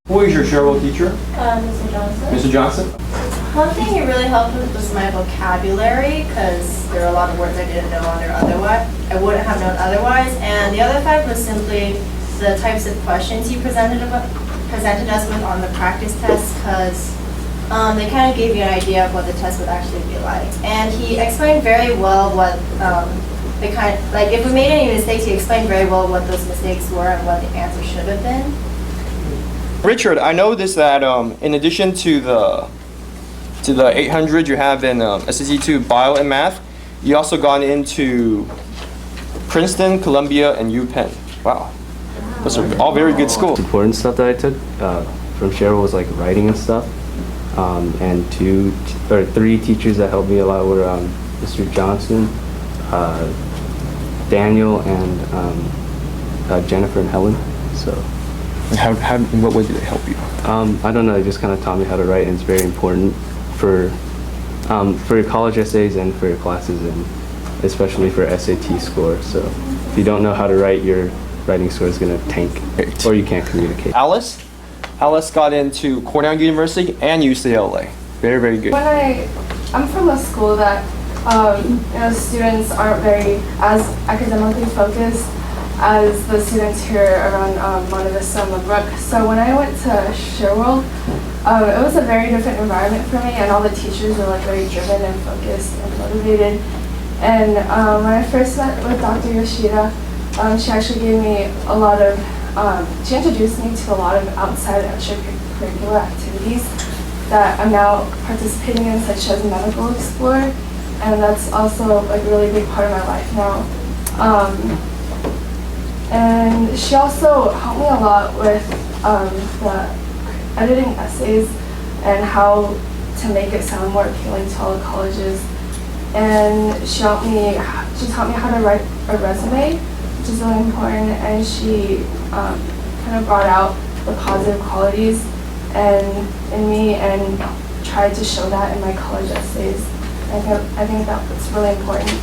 Who is your ShareWorld teacher? Mr. Johnson. Mr. Johnson? One thing he really helped with was my vocabulary, because there are a lot of words I didn't know I wouldn't have known otherwise. And the other fact was simply the types of questions he presented us with on the practice test, because they kind of gave you an idea of what the test would actually be like. And he explained very well what if we made any mistakes, he explained very well what those mistakes were and what the answer should have been. Richard, I noticed that in addition to the 800 you have in SAT2 Bio and Math, you also gone into Princeton, Columbia, and UPenn. Wow. Those are all very good schools. Important stuff that I took from ShareWorld was like writing and stuff. And 2 or 3 teachers that helped me a lot were Mr. Johnson, Daniel, and Jennifer and Helen. So. In what way did they help you? I don't know. They just kind of taught me how to write, and it's very important for your college essays and for your classes, and especially for SAT score. So if you don't know how to write, your writing score is going to tank, or you can't communicate. Alice got into Cornell University and UCLA. Very, very good. I'm from a school that students aren't very as academically focused as the students here around Monte Vista and LeBrook. So when I went to ShareWorld, it was a very different environment for me, and all the teachers were like very driven and focused and motivated. And when I first met with Dr. Yoshida, she actually gave me a lot of, she introduced me to a lot of outside extracurricular activities that I'm now participating in, such as Medical Explorer, and that's also like a really big part of my life now. And she also helped me a lot with the editing essays and how to make it sound more appealing to all the colleges. And she taught me how to write a resume, which is really important. And she kind of brought out the positive qualities in me and tried to show that in my college essays. I think that's really important.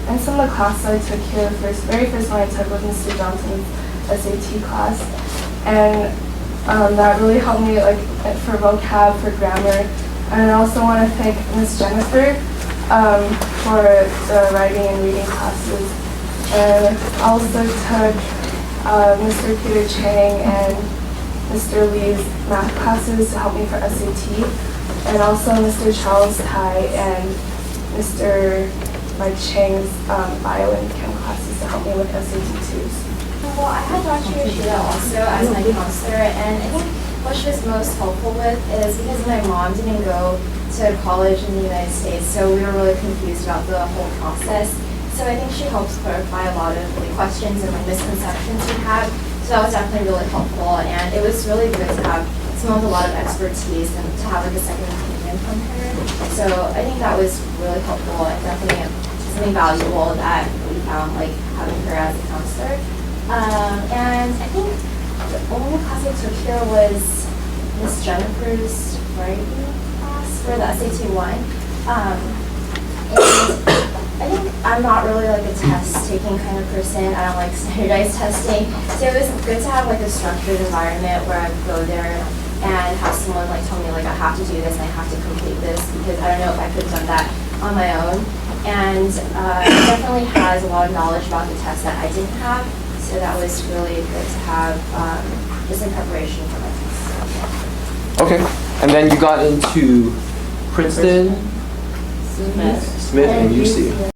And some of the classes I took here, the very first one I took was Mr. Johnson's SAT class, and that really helped me like for vocab, for grammar. And I also want to thank Miss Jennifer for the writing and reading classes. And I also took Mr. Peter Chang and Mr. Lee's math classes to help me for SAT, and also Mr. Charles Tai and Mr. Mike Chang's bio and chem classes to help me with SAT2s. Well, I had Dr. Yoshida also as my counselor, and I think what she was most helpful with is because my mom didn't go to college in the United States, so we were really confused about the whole process. So I think she helps clarify a lot of the questions and misconceptions we have. So that was definitely really helpful, and it was really good to have someone with a lot of expertise and to have like a second opinion from her. So I think that was really helpful and definitely something valuable that we found, like having her as a counselor. And I think the only class I took here was Miss Jennifer's writing class for the SAT 1. I think I'm not really like a test-taking kind of person. I don't like standardized testing. So it was good to have like a structured environment where I would go there and have someone like tell me like I have to do this and I have to complete this, because I don't know if I could have done that on my own. And it definitely has a lot of knowledge about the test that I didn't have. So that was really good to have just in preparation for my test. Okay. And then you got into Princeton, Smith, and UC.